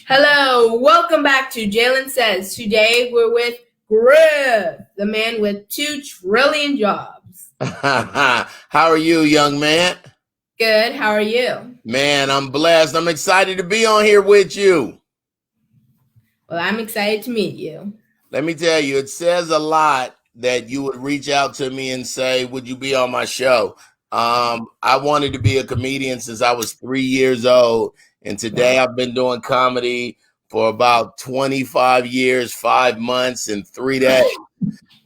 Hello, welcome back to Jalen Says. Today we're with Griff, the man with 2 trillion jobs. How are you, young man? Good, how are you? Man, I'm blessed. I'm excited to be on here with you. Well, I'm excited to meet you. Let me tell you, it says a lot that you would reach out to me and say, would you be on my show? I wanted to be a comedian since I was 3 years old. And today I've been doing comedy for about 25 years, 5 months, and 3 days.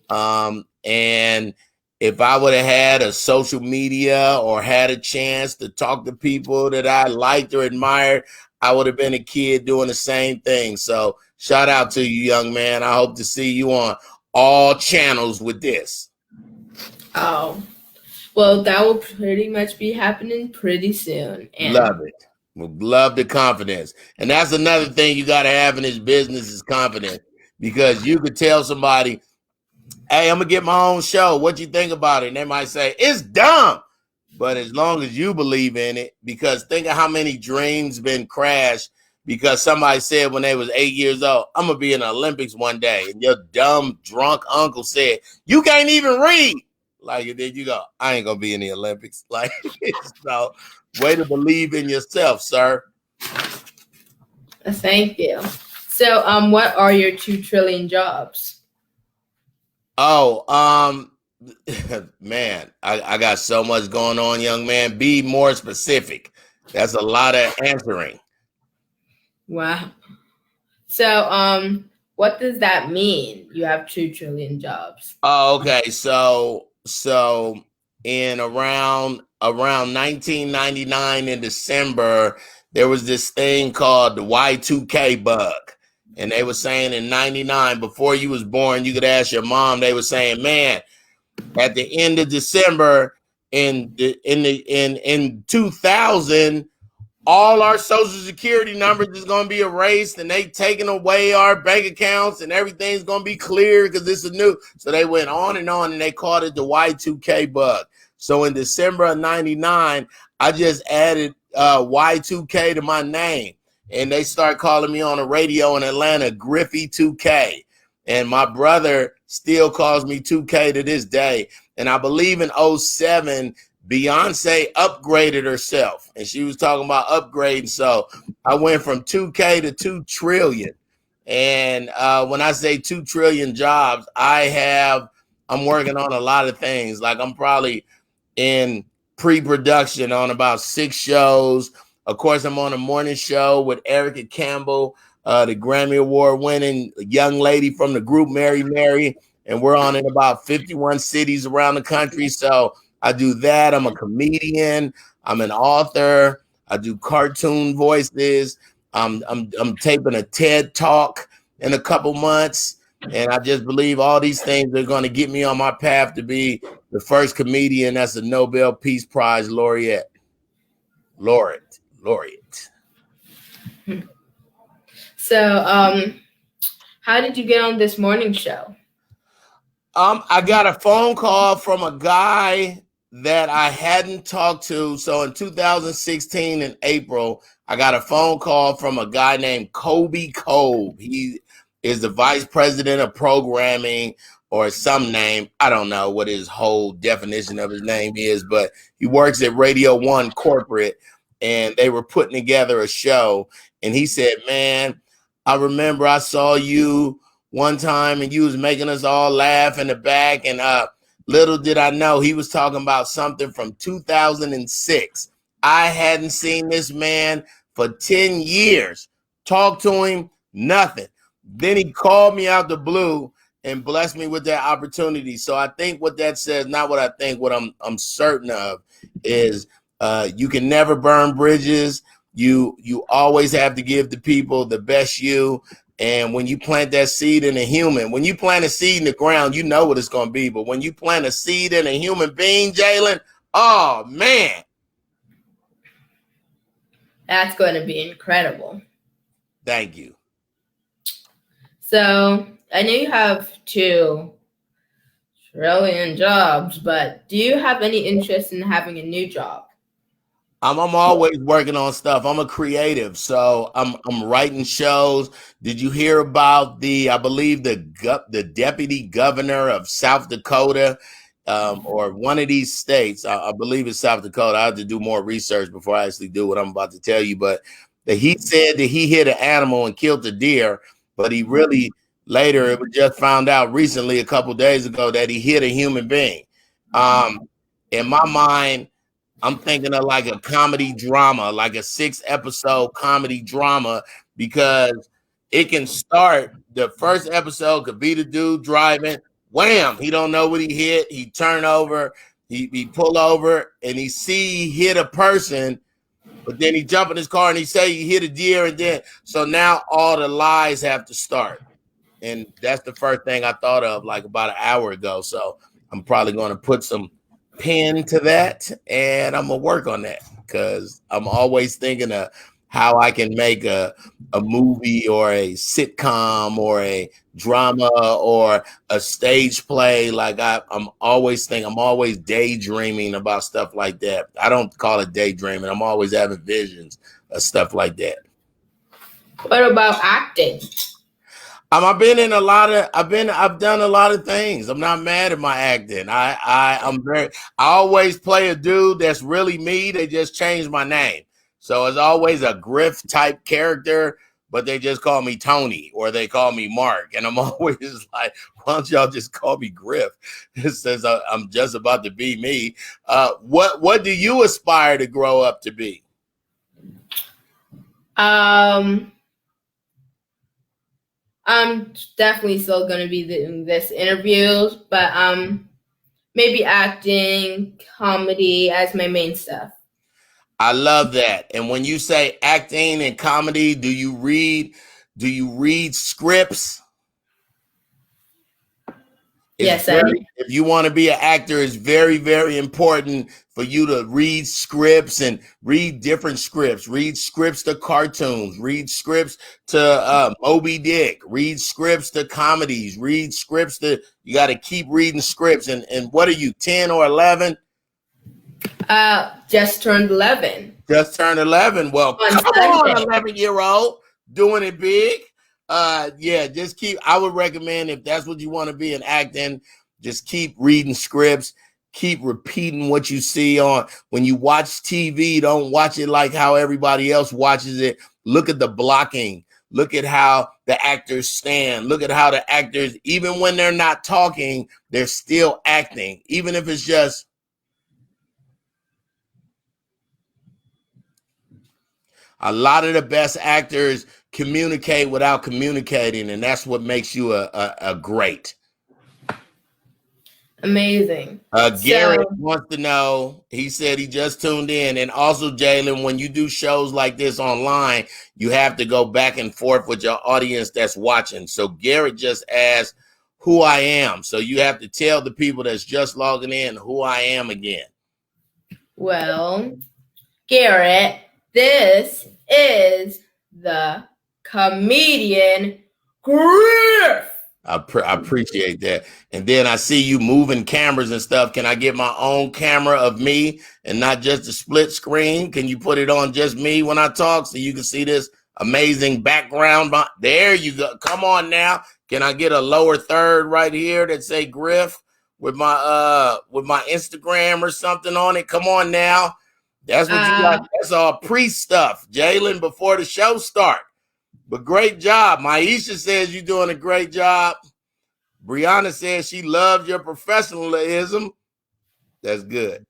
And if I would have had a social media or had a chance to talk to people that I liked or admired, I would have been a kid doing the same thing. So shout out to you, young man. I hope to see you on all channels with this. Oh, well, that will pretty much be happening pretty soon. And Love it. Love the confidence. And that's another thing you got to have in this business is confidence, because you could tell somebody, hey, I'm going to get my own show. What you think about it? And they might say, it's dumb. But as long as you believe in it, because think of how many dreams been crashed because somebody said when they was 8 years old, I'm going to be in the Olympics one day. And your dumb, drunk uncle said, you can't even read. Like, then you go, I ain't going to be in the Olympics. Like, so way to believe in yourself, sir. thank you. So, what are your 2 trillion jobs? Oh, man, I got so much going on, young man. Be more specific. That's a lot of answering. Wow. So, what does that mean? You have 2 trillion jobs. Oh, okay. So in around 1999 in December, there was this thing called the Y2k Bug. And they were saying in 99, before you was born, you could ask your mom, they were saying, man, at the end of December in 2000, all our social security numbers is going to be erased and they taking away our bank accounts and everything's going to be clear because this is new. So they went on and they called it the Y2k Bug. So in December of 99, I just added Y2k to my name and they start calling me on the radio in Atlanta, Griffy 2K. And my brother still calls me 2K to this day. And I believe in 07, Beyonce upgraded herself and she was talking about upgrading. So I went from 2K to 2 trillion. And when I say 2 trillion jobs, I'm working on a lot of things. Like I'm probably in pre-production on about 6 shows. Of course, I'm on a morning show with Erica Campbell, the Grammy Award winning young lady from the group Mary Mary. And we're on in about 51 cities around the country. So I do that. I'm a comedian. I'm an author. I do cartoon voices. I'm taping a TED Talk in a couple months. And I just believe all these things are going to get me on my path to be the first comedian that's a Nobel Peace Prize laureate. So, how did you get on this morning show? I got a phone call from a guy that I hadn't talked to. So in 2016 in April, I got a phone call from a guy named Kobe Cove. He is the vice president of programming or some name. I don't know what his whole definition of his name is, but he works at Radio 1 corporate and they were putting together a show. And he said, man, I remember I saw you one time and you was making us all laugh in the back. And little did I know he was talking about something from 2006. I hadn't seen this man for 10 years. Talked to him, nothing. Then he called me out the blue and blessed me with that opportunity. So I think what that says, not what I think, what I'm certain of is you can never burn bridges. You always have to give the people the best you. And when you plant that seed in a human, when you plant a seed in the ground, you know what it's going to be. But when you plant a seed in a human being, Jalen, oh, man. That's going to be incredible. Thank you. So, I know you have 2 trillion jobs, but do you have any interest in having a new job? I'm always working on stuff. I'm a creative, so I'm writing shows. Did you hear about I believe the deputy governor of South Dakota, or one of these states? I believe it's South Dakota. I have to do more research before I actually do what I'm about to tell you. But that he said that he hit an animal and killed a deer, but he really later it was just found out recently, a couple days ago, that he hit a human being. In my mind, I'm thinking of like a comedy drama, like a 6-episode comedy drama, because it can start. The first episode could be the dude driving, wham, he don't know what he hit. He turn over, he pull over, and he see he hit a person, but then he jump in his car and he say he hit a deer, and then so now all the lies have to start. And that's the first thing I thought of like about an hour ago. So I'm probably going to put some pen to that, and I'm gonna work on that because I'm always thinking of how I can make a movie or a sitcom or a drama or a stage play. Like I'm always daydreaming about stuff like that. I don't call it daydreaming. I'm always having visions of stuff like that. What about acting? I've done a lot of things. I'm not mad at my acting. I always play a dude that's really me. They just changed my name. So it's always a Griff type character, but they just call me Tony or they call me Mark. And I'm always like, why don't y'all just call me Griff? It says I'm just about to be me. What do you aspire to grow up to be? I'm definitely still going to be doing this interview, but maybe acting, comedy as my main stuff. I love that. And when you say acting and comedy, do you read scripts? Yes, I do. If you want to be an actor, it's very, very important for you to read scripts and read different scripts. Read scripts to cartoons. Read scripts to Moby Dick. Read scripts to comedies. Read scripts to. You got to keep reading scripts. And what are you, 10 or 11? Just turned 11. Just turned 11. Well, come on, 11-year-old, doing it big. Just I would recommend, if that's what you want to be in acting, just keep reading scripts, keep repeating what you see on. When you watch TV, don't watch it like how everybody else watches it. Look at the blocking. Look at how the actors stand. Look at how the actors, even when they're not talking, they're still acting. Even if it's just, a lot of the best actors communicate without communicating, and that's what makes you a great. Amazing. Garrett wants to know, he said he just tuned in, and also, Jalen, when you do shows like this online, you have to go back and forth with your audience that's watching. So Garrett just asked who I am. So you have to tell the people that's just logging in who I am again. Well, Garrett, this is the comedian Griff. I appreciate that. And then I see you moving cameras and stuff. Can I get my own camera of me and not just a split screen? Can you put it on just me when I talk so you can see this amazing background? There you go. Come on now. Can I get a lower third right here that say Griff with my Instagram or something on it? Come on now. That's what you got. That's all pre-stuff, Jalen, before the show start. But great job. Maisha says you're doing a great job. Brianna says she loves your professionalism. That's good.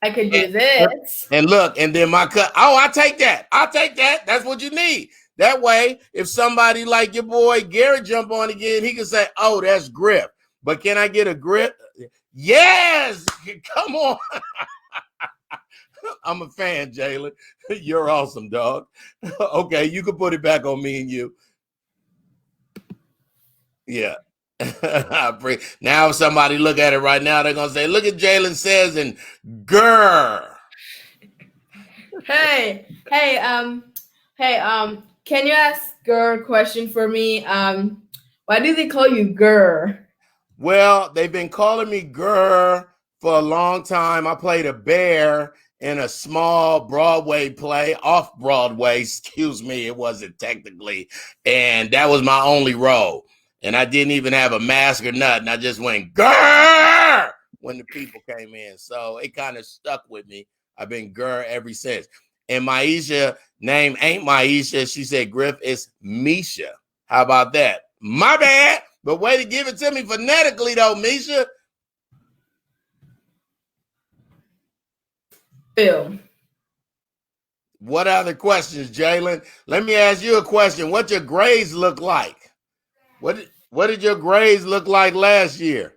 I could do this. And look, and then my cut. Oh, I take that. I'll take that. That's what you need. That way, if somebody like your boy Garrett jump on again, he can say, oh, that's Griff. But can I get a Griff? Yes. Come on. I'm a fan, Jalen. You're awesome, dog. Okay, you can put it back on me and you. Yeah. Now if somebody look at it right now, they're going to say, look at Jalen Says and grr. Hey, can you ask Grr a question for me? Why do they call you Grr? Well, they've been calling me grr for a long time. I played a bear, in a small Broadway play, off Broadway, excuse me, it wasn't technically. And that was my only role. And I didn't even have a mask or nothing. I just went, grrr, when the people came in. So it kind of stuck with me. I've been grrr ever since. And Maisha name ain't Maisha. She said, Griff, it's Misha. How about that? My bad. But way to give it to me phonetically, though, Misha. Bill. What other questions, Jalen? Let me ask you a question. What your grades look like? What did your grades look like last year?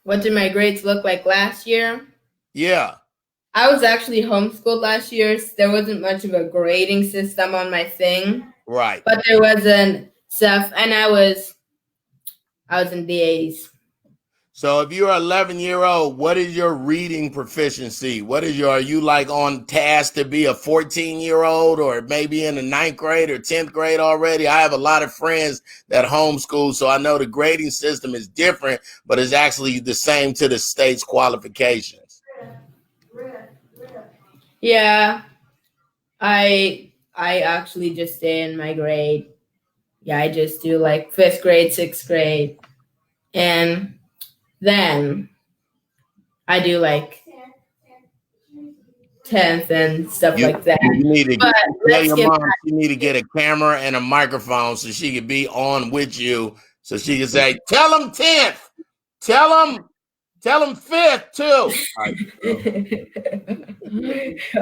What did my grades look like last year? Yeah. I was actually homeschooled last year, so there wasn't much of a grading system on my thing. Right. But there wasn't stuff, and I was in the A's. So if you're an 11-year-old, what is your reading proficiency? Are you like on task to be a 14-year-old or maybe in the 9th grade or 10th grade already? I have a lot of friends that homeschool, so I know the grading system is different, but it's actually the same to the state's qualifications. Yeah, I actually just stay in my grade. Yeah, I just do like 5th grade, 6th grade, and then I do like 10th and stuff like that. You need to tell your mom she need to get a camera and a microphone so she could be on with you, so she can say, "Tell them 10th, tell them 5th too."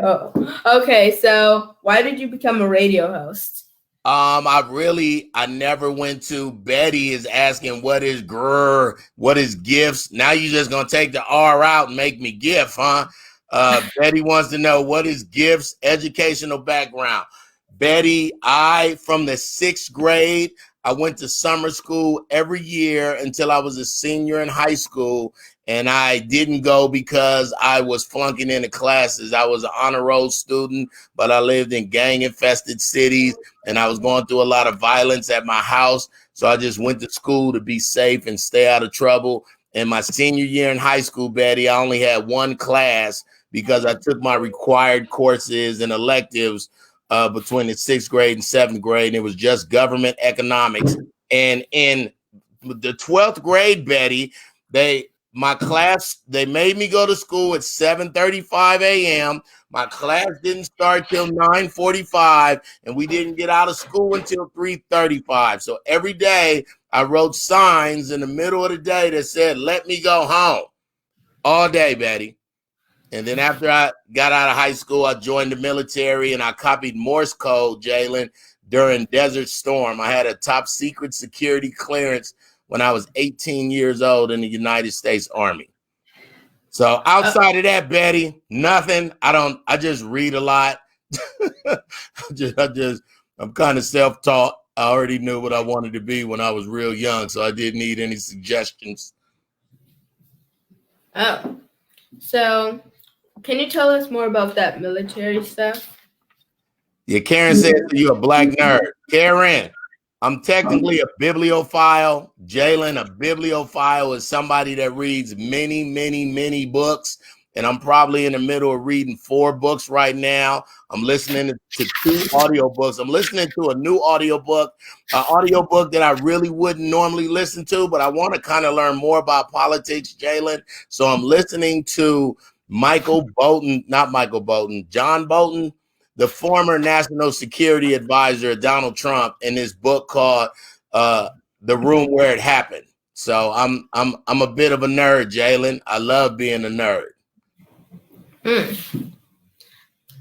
Oh, okay, so why did you become a radio host? I never went to. Betty is asking what is grr, what is gifts. Now you just gonna take the R out and make me GIF, huh? Betty wants to know what is gifts, educational background. Betty, from the 6th grade, I went to summer school every year until I was a senior in high school. And I didn't go because I was flunking into classes. I was an honor roll student, but I lived in gang-infested cities, and I was going through a lot of violence at my house. So I just went to school to be safe and stay out of trouble. In my senior year in high school, Betty, I only had one class because I took my required courses and electives between the 6th grade and 7th grade, and it was just government economics. And in the 12th grade, Betty, they made me go to school at 7:35 a.m. My class didn't start till 9:45, and we didn't get out of school until 3:35. So every day I wrote signs in the middle of the day that said, "Let me go home," all day, Betty. And then after I got out of high school, I joined the military and I copied Morse code, Jalen, during Desert Storm. I had a top secret security clearance when I was 18 years old in the United States Army. So outside of that, Betty, nothing. I just read a lot. I'm kind of self-taught. I already knew what I wanted to be when I was real young, so I didn't need any suggestions. Oh, so can you tell us more about that military stuff? Yeah, Karen says you're a black nerd. Karen, I'm technically a bibliophile. Jalen, a bibliophile is somebody that reads many, many, many books. And I'm probably in the middle of reading 4 books right now. I'm listening to 2 audiobooks. I'm listening to a new audiobook that I really wouldn't normally listen to, but I want to kind of learn more about politics, Jalen. So I'm listening to John Bolton, the former national security advisor of Donald Trump, in this book called The Room Where It Happened. So I'm a bit of a nerd, Jalen. I love being a nerd.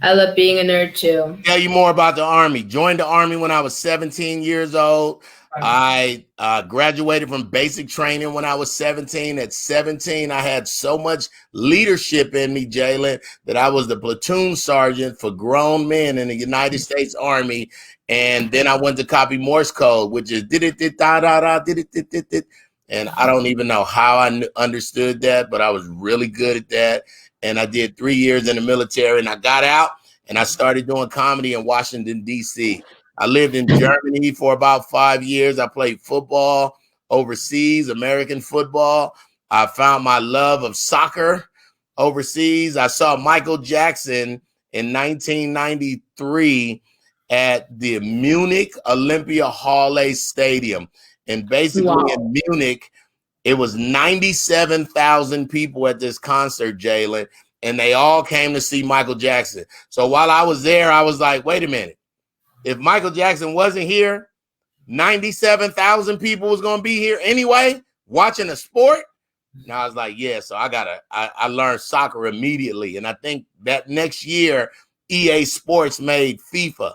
I love being a nerd too. Tell you more about the Army. Joined the Army when I was 17 years old. I graduated from basic training when I was 17. At 17, I had so much leadership in me, Jalen, that I was the platoon sergeant for grown men in the United States Army. And then I went to copy Morse code, which is did it da da da did it. And I don't even know how I understood that, but I was really good at that. And I did 3 years in the military, and I got out and I started doing comedy in Washington, D.C. I lived in Germany for about 5 years. I played football overseas, American football. I found my love of soccer overseas. I saw Michael Jackson in 1993 at the Munich Olympia Halle Stadium. And basically in Munich, it was 97,000 people at this concert, Jalen, and they all came to see Michael Jackson. So while I was there, I was like, wait a minute. If Michael Jackson wasn't here, 97,000 people was going to be here anyway, watching a sport. And I was like, yeah, so I learned soccer immediately. And I think that next year, EA Sports made FIFA.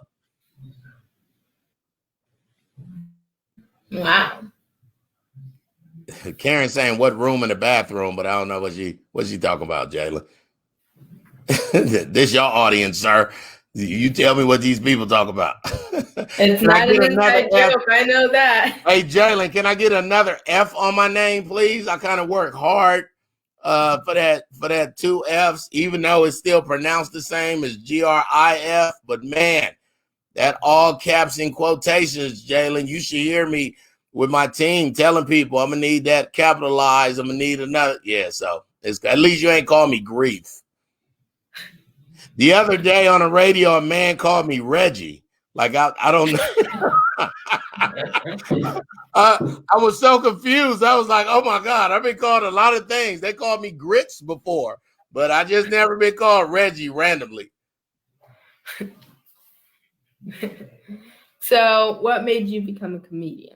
Wow. Karen saying what room in the bathroom, but I don't know what she talking about, Jalen. This your audience, sir. You tell me what these people talk about. It's not an inside joke. I know that. Hey, Jalen, can I get another F on my name, please? I kind of work hard for that 2 Fs, even though it's still pronounced the same as GRIF. But man, that all caps in quotations, Jalen. You should hear me with my team telling people I'm gonna need that capitalized. I'm gonna need another. Yeah, so it's at least you ain't call me Griff. The other day on the radio, a man called me Reggie. Like I don't know. I was so confused. I was like, oh my God, I've been called a lot of things. They called me Grits before, but I just never been called Reggie randomly. So what made you become a comedian?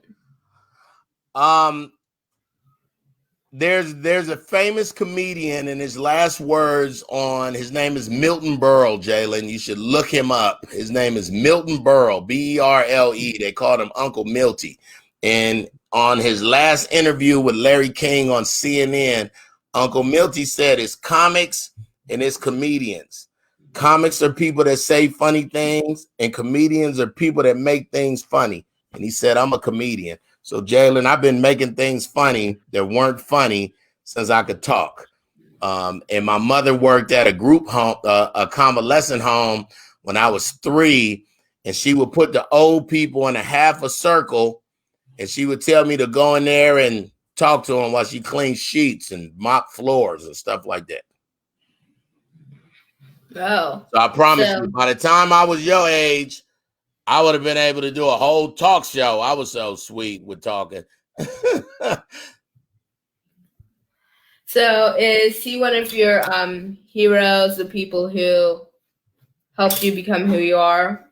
There's a famous comedian, and his last words on his name is Milton Berle, Jalen. You should look him up. His name is Milton Berle, Berle. They called him Uncle Milty. And on his last interview with Larry King on CNN, Uncle Milty said it's comics and it's comedians. Comics are people that say funny things, and comedians are people that make things funny. And he said, I'm a comedian. So, Jalen, I've been making things funny that weren't funny since I could talk. And my mother worked at a group home, a convalescent home when I was 3, and she would put the old people in a half a circle, and she would tell me to go in there and talk to them while she cleaned sheets and mop floors and stuff like that. Oh. So I promise you, by the time I was your age, I would have been able to do a whole talk show. I was so sweet with talking. So is he one of your heroes, the people who helped you become who you are?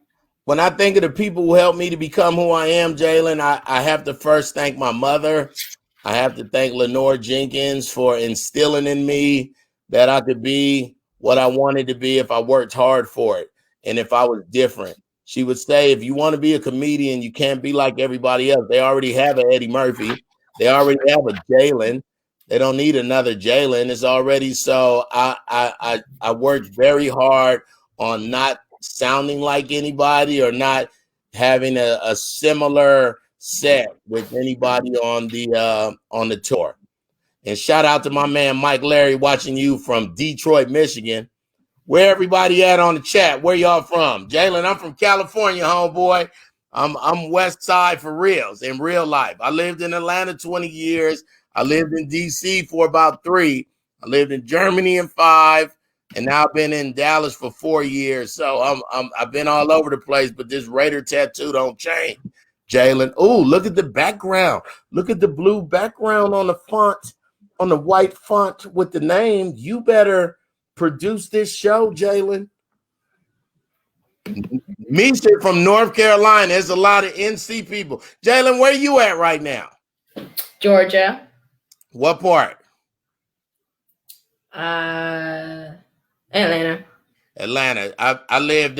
When I think of the people who helped me to become who I am, Jalen, I have to first thank my mother. I have to thank Lenore Jenkins for instilling in me that I could be what I wanted to be if I worked hard for it and if I was different. She would say, if you want to be a comedian, you can't be like everybody else. They already have an Eddie Murphy. They already have a Jalen. They don't need another Jalen. It's already so. I worked very hard on not sounding like anybody or not having a similar set with anybody on the tour. And shout out to my man Mike Larry watching you from Detroit, Michigan. Where everybody at on the chat? Where y'all from? Jalen, I'm from California, homeboy. I'm West Side for reals, in real life. I lived in Atlanta 20 years. I lived in DC for about 3. I lived in Germany in 5, and now I've been in Dallas for 4 years. So I've been all over the place, but this Raider tattoo don't change. Jalen, oh, look at the background. Look at the blue background on the font, on the white font with the name. You better produce this show, Jalen. Misha from North Carolina. There's a lot of NC people. Jalen, where you at right now? Georgia. What part? Atlanta. I lived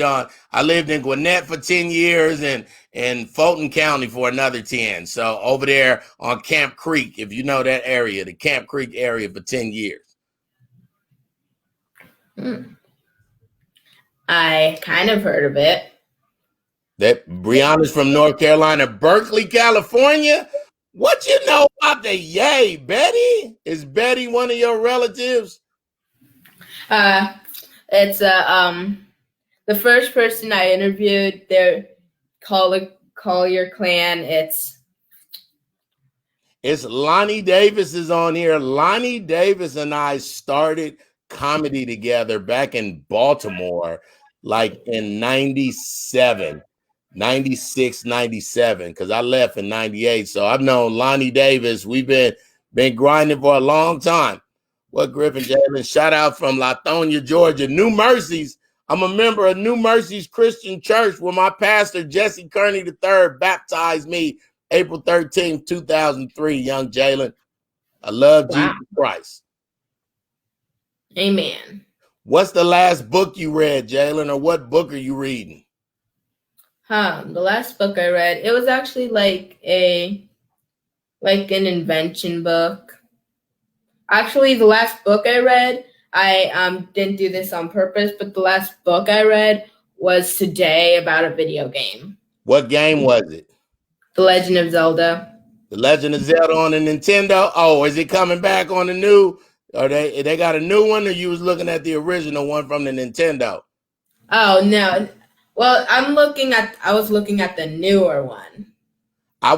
in Gwinnett for 10 years and Fulton County for another 10. So over there on Camp Creek, if you know that area, the Camp Creek area for 10 years. I kind of heard of it. That Brianna's from North Carolina, Berkeley, California. What you know about the Yay, Betty? Is Betty one of your relatives? It's the first person I interviewed. They're Collier Clan. It's Lonnie Davis is on here. Lonnie Davis and I started comedy together back in Baltimore, like in 97, 96, 97, because I left in 98. So I've known Lonnie Davis. We've been grinding for a long time. What, Griff and Jalen? Shout out from Lithonia, Georgia. New Mercies. I'm a member of New Mercies Christian Church, where my pastor, Jesse Kearney III, baptized me April 13th, 2003, young Jalen. I love Jesus Christ. Amen. What's the last book you read, Jalen, or what book are you reading? The last book I read, it was actually like an invention book. Actually, the last book I read, I didn't do this on purpose, but the last book I read was today about a video game. What game was it? The Legend of Zelda. The Legend of Zelda on the Nintendo? Oh, is it coming back on the new? Or they got a new one, or you was looking at the original one from the Nintendo? Oh, no. Well, I was looking at the newer one. How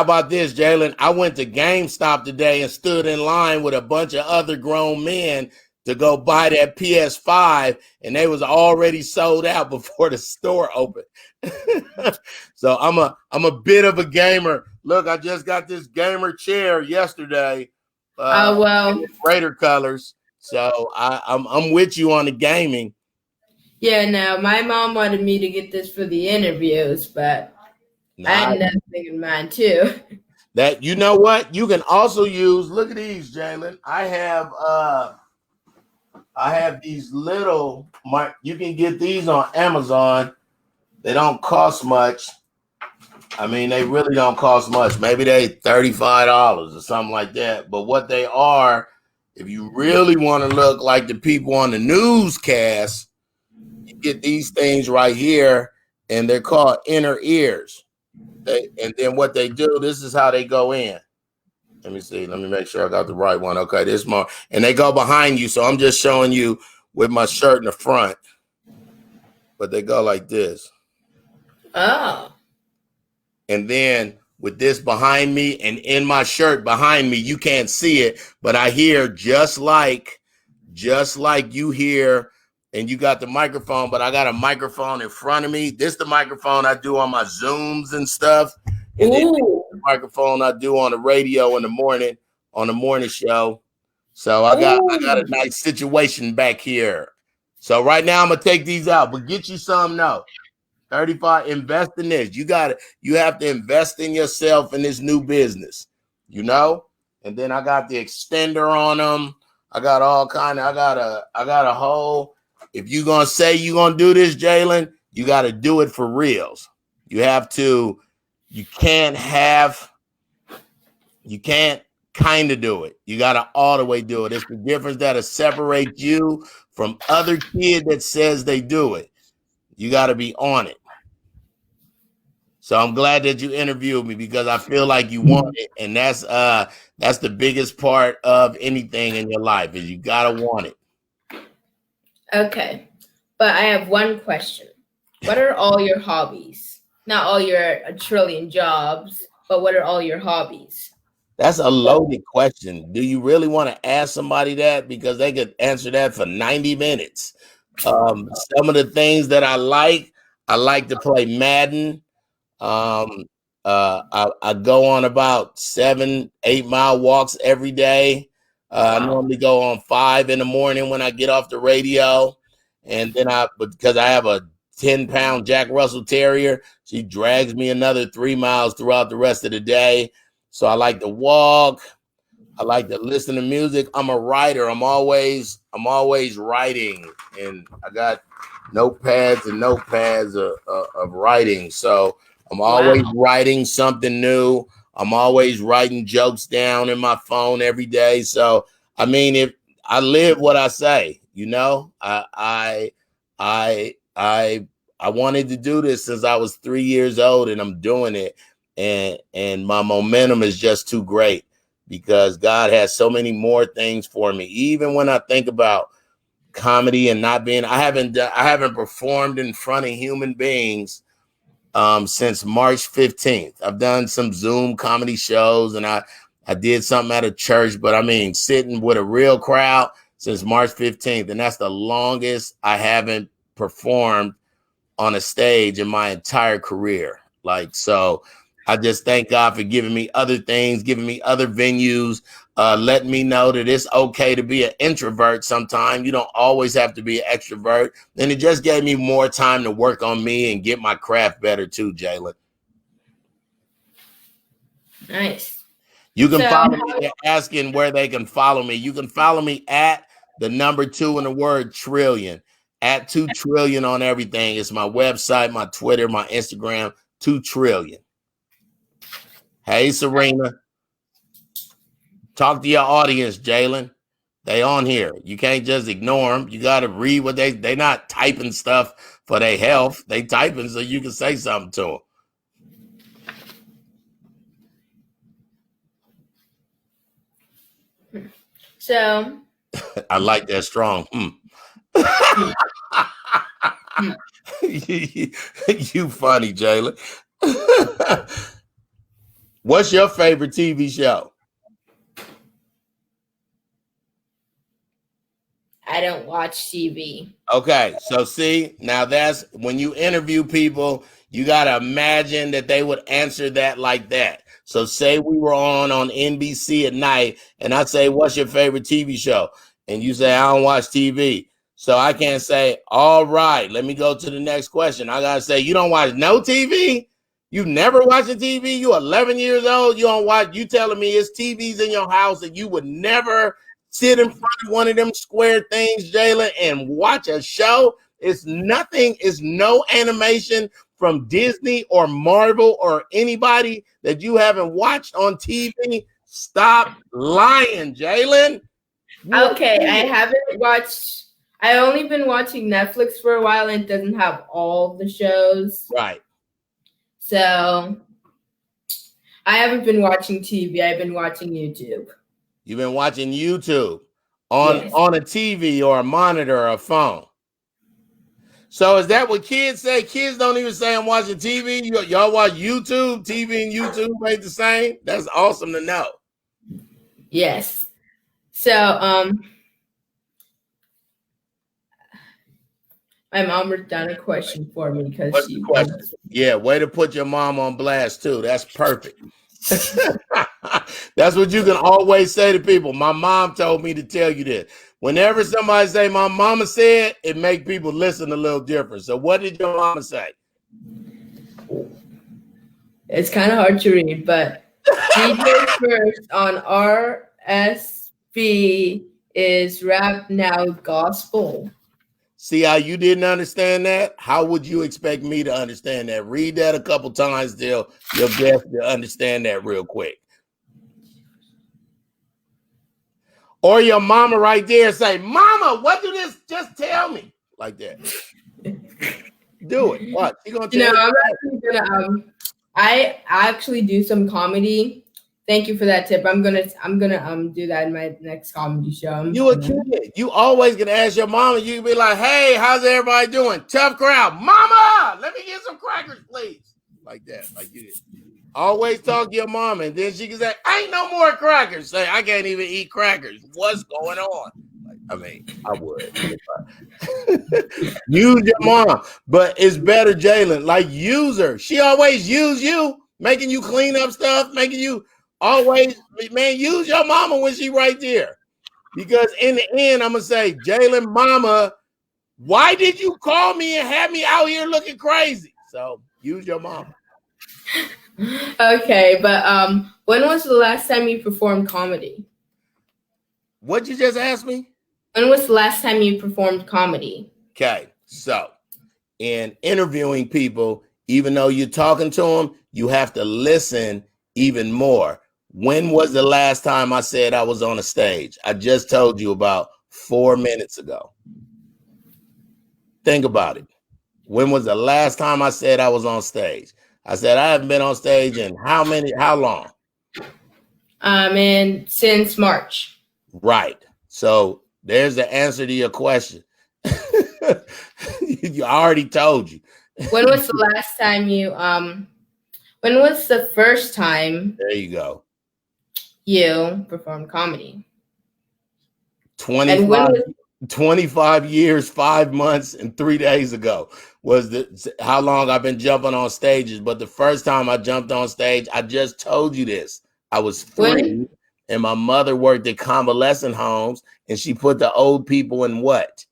about this, Jalen? I went to GameStop today and stood in line with a bunch of other grown men to go buy that PS5, and they was already sold out before the store opened. So I'm a bit of a gamer. Look, I just got this gamer chair yesterday. Well, Greater colors. So I'm with you on the gaming. Yeah, no, my mom wanted me to get this for the interviews, but I had nothing in mind too. That, you know what? You can also use, look at these, Jalen. I have these little, you can get these on Amazon. They don't cost much. I mean, they really don't cost much. Maybe they $35 or something like that. But what they are, if you really want to look like the people on the newscast, you get these things right here, and they're called inner ears. And then what they do, this is how they go in. Let me see. Let me make sure I got the right one. Okay, this more. And they go behind you. So I'm just showing you with my shirt in the front. But they go like this. Oh. And then with this behind me and in my shirt behind me, you can't see it, but I hear just like you hear, and you got the microphone, but I got a microphone in front of me. This is the microphone I do on my Zooms and stuff. And then the microphone I do on the radio in the morning, on the morning show. So I got a nice situation back here. So right now I'm gonna take these out, but get you some now. 35, invest in this. You have to invest in yourself in this new business, you know? And then I got the extender on them. I got all kind of, I got a whole, if you're going to say you're going to do this, Jalen, you got to do it for reals. You can't kind of do it. You got to all the way do it. It's the difference that'll separate you from other kid that says they do it. You got to be on it. So I'm glad that you interviewed me, because I feel like you want it. And that's the biggest part of anything in your life, is you got to want it. Okay. But I have one question. What are all your hobbies? Not all your trillion jobs, but what are all your hobbies? That's a loaded question. Do you really want to ask somebody that? Because they could answer that for 90 minutes. Some of the things that I like to play Madden. I go on about 7-8 mile walks every day. I normally go on 5 in the morning when I get off the radio. And then because I have a 10-pound Jack Russell Terrier, she drags me another 3 miles throughout the rest of the day. So I like to walk. I like to listen to music. I'm a writer. I'm always writing, and I got notepads of writing. So I'm always writing something new. I'm always writing jokes down in my phone every day. So I mean, if I live what I say, you know, I wanted to do this since I was 3 years old, and I'm doing it. And my momentum is just too great, because God has so many more things for me. Even when I think about comedy and not being, I haven't performed in front of human beings since March 15th. I've done some Zoom comedy shows, and I did something at a church, but I mean, sitting with a real crowd since March 15th, and that's the longest I haven't performed on a stage in my entire career. Like, so I just thank God for giving me other things, giving me other venues, letting me know that it's okay to be an introvert sometimes. You don't always have to be an extrovert. And it just gave me more time to work on me and get my craft better too, Jalen. Nice. You can follow me. They're asking where they can follow me. You can follow me at the number 2 in the word trillion, at 2 trillion on everything. It's my website, my Twitter, my Instagram, 2 trillion. Hey, Serena. Talk to your audience, Jalen. They on here. You can't just ignore them. You got to read what they not typing stuff for their health. They typing so you can say something to them. So I like that strong. You funny, Jalen. What's your favorite TV show? I don't watch TV. Okay, so see, now that's when you interview people, you got to imagine that they would answer that like that. So say we were on NBC at night and I say, what's your favorite TV show? And you say, I don't watch TV. So I can't say, all right, let me go to the next question. I got to say, you don't watch no TV? You never watching TV? You 11 years old? You don't watch? You telling me it's TVs in your house and you would never sit in front of one of them square things, Jalen, and watch a show? It's nothing. It's no animation from Disney or Marvel or anybody that you haven't watched on TV. Stop lying, Jalen. Okay, I haven't watched. I've only been watching Netflix for a while, and it doesn't have all the shows. Right. So I haven't been watching TV. I've been watching YouTube. You've been watching YouTube on a TV or a monitor or a phone. So is that what kids say? Kids don't even say I'm watching TV. Y'all watch YouTube. TV and YouTube ain't the same. That's awesome to know. Yes. So my mom wrote down a question for me because she. Yeah, way to put your mom on blast too. That's perfect. That's what you can always say to people. My mom told me to tell you this. Whenever somebody say my mama said, it make people listen a little different. So what did your mama say? It's kind of hard to read, but DJ first on RSV is rap now gospel. See how you didn't understand that? How would you expect me to understand that? Read that a couple times till you'll get to understand that real quick. Or your mama right there say, Mama, what do this just tell me? Like that. Do it. What? You gonna tell I'm actually gonna I actually do some comedy. Thank you for that tip. I'm gonna do that in my next comedy show. You a kid. You always gonna ask your mama. You can be like, "Hey, how's everybody doing? Tough crowd, mama. Let me get some crackers, please." Like that. Like you always talk to your mama, and then she can say, "Ain't no more crackers." Say, "I can't even eat crackers. What's going on?" Like, I mean, I would use your mom, but it's better, Jalen. Like use her. She always use you, making you clean up stuff, making you. Always, man, use your mama when she right there. Because in the end, I'm going to say, Jalen, mama, why did you call me and have me out here looking crazy? So use your mama. Okay, but when was the last time you performed comedy? What'd you just ask me? When was the last time you performed comedy? Okay, so in interviewing people, even though you're talking to them, you have to listen even more. When was the last time I said I was on a stage? I just told you about 4 minutes ago. Think about it. When was the last time I said I was on stage? I said I haven't been on stage in how long? And since March. Right. So there's the answer to your question. You already told you. When was the last time when was the first time? There you go. You performed comedy. And when 25 years, 5 months, and 3 days ago was how long I've been jumping on stages. But the first time I jumped on stage, I just told you this. I was 3, and my mother worked at convalescent homes, and she put the old people in what?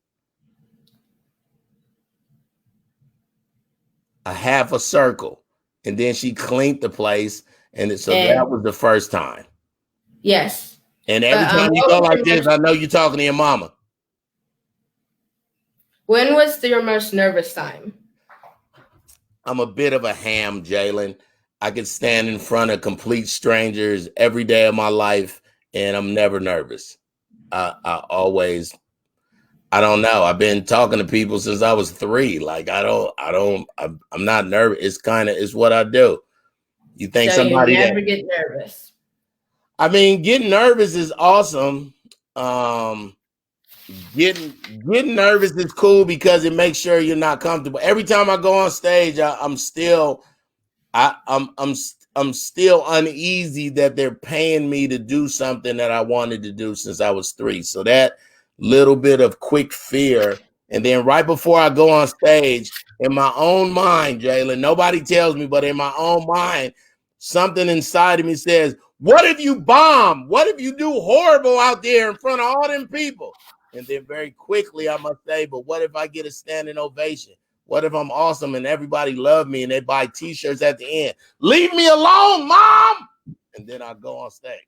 A half a circle. And then she cleaned the place. And that was the first time. Yes. And every time you go like this, I know you're talking to your mama. When was your most nervous time? I'm a bit of a ham, Jalen. I could stand in front of complete strangers every day of my life, and I'm never nervous. I don't know. I've been talking to people since I was 3. Like I'm not nervous. It's what I do. You think so somebody you never get nervous? I mean, getting nervous is awesome. Getting nervous is cool because it makes sure you're not comfortable. Every time I go on stage, I'm still uneasy that they're paying me to do something that I wanted to do since I was 3. So that little bit of quick fear, and then right before I go on stage, in my own mind, Jalen, nobody tells me, but in my own mind, something inside of me says, what if you bomb? What if you do horrible out there in front of all them people? And then very quickly I must say, but what if I get a standing ovation? What if I'm awesome and everybody love me and they buy t-shirts at the end? Leave me alone, Mom! And then I go on stage.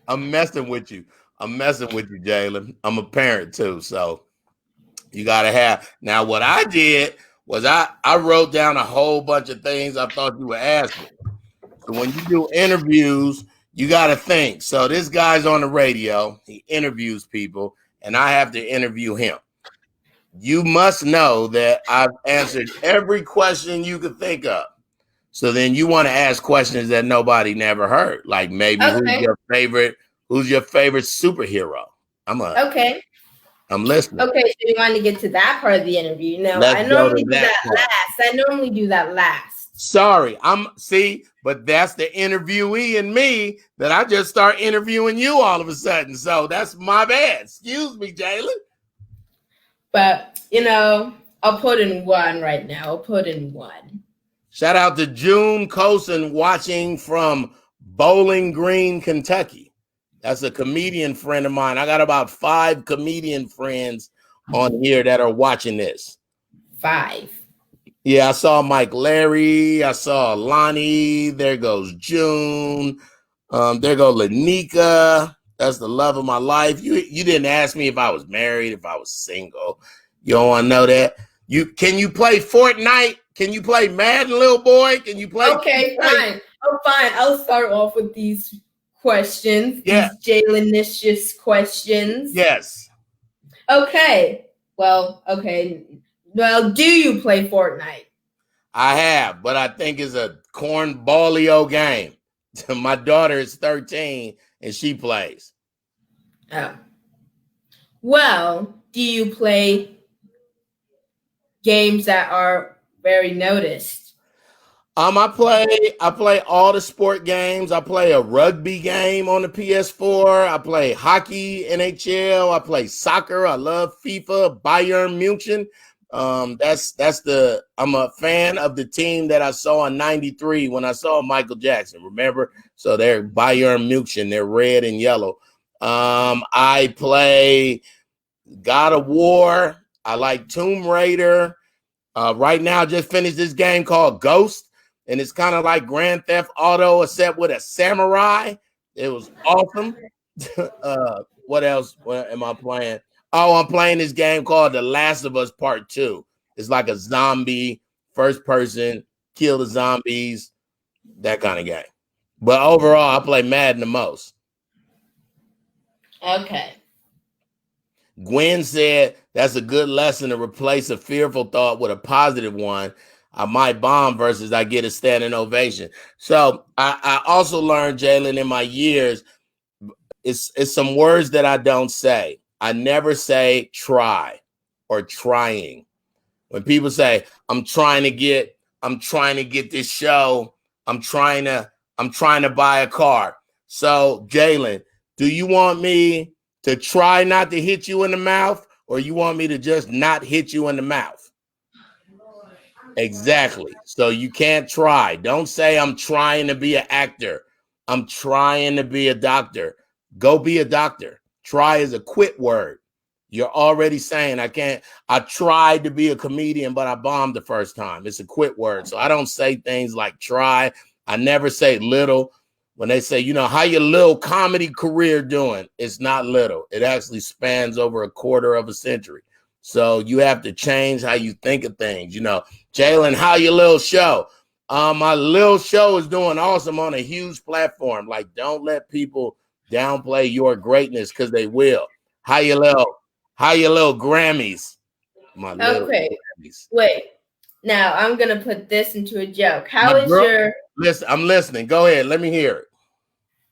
I'm messing with you. Jalen. I'm a parent too, so you gotta have. Now, what I did was I wrote down a whole bunch of things I thought you would ask me. So when you do interviews, you gotta think. So this guy's on the radio, he interviews people, and I have to interview him. You must know that I've answered every question you could think of. So then you want to ask questions that nobody never heard, like maybe who's your favorite superhero? I'm listening. Okay, so you want to get to that part of the interview. No, I normally do that last. I normally do that last. Sorry, but that's the interviewee in me that I just start interviewing you all of a sudden. So that's my bad. Excuse me, Jalen. But I'll put in one right now. I'll put in one. Shout out to June Coulson watching from Bowling Green, Kentucky. That's a comedian friend of mine. I got about 5 comedian friends on here that are watching this. 5. Yeah, I saw Mike Larry. I saw Lonnie. There goes June. There goes Lanika. That's the love of my life. You didn't ask me if I was married, if I was single. You don't want to know that. Can you play Fortnite? Can you play Madden, little boy? Can you play? Okay, fine. Oh, fine. I'll start off with these questions. Yeah. These Jalen-nicious questions. Yes. Okay. Well, do you play Fortnite? I have, but I think it's a cornballio game. My daughter is 13 and she plays. Oh. Well, do you play games that are very noticed? I play all the sport games. I play a rugby game on the PS4. I play hockey, NHL. I play soccer. I love FIFA, Bayern Munich. I'm a fan of the team that I saw in '93 when I saw Michael Jackson. Remember? So they're Bayern Munich. They're red and yellow. I play God of War. I like Tomb Raider. Right now, I just finished this game called Ghost, and it's kind of like Grand Theft Auto, except with a samurai. It was awesome. What else am I playing? Oh, I'm playing this game called The Last of Us Part 2. It's like a zombie, first person, kill the zombies, that kind of game. But overall, I play Madden the most. Okay. Gwen said that's a good lesson to replace a fearful thought with a positive one. I might bomb versus I get a standing ovation. So I also learned, Jalen, in my years, it's some words that I don't say. I never say try or trying. When people say, I'm trying to get I'm trying to get this show. I'm trying to buy a car. So, Jalen, do you want me to try not to hit you in the mouth, or you want me to just not hit you in the mouth? Exactly. So you can't try. Don't say I'm trying to be an actor. I'm trying to be a doctor. Go be a doctor. Try is a quit word. You're already saying I tried to be a comedian, but I bombed the first time. It's a quit word. So I don't say things like try. I never say little. When they say, how your little comedy career doing? It's not little. It actually spans over a quarter of a century. So you have to change how you think of things. Jalen, how your little show? My little show is doing awesome on a huge platform. Like, don't let people downplay your greatness, because they will. How your little Grammys? My little Grammys. Wait. Now I'm gonna put this into a joke. Listen, I'm listening. Go ahead. Let me hear it.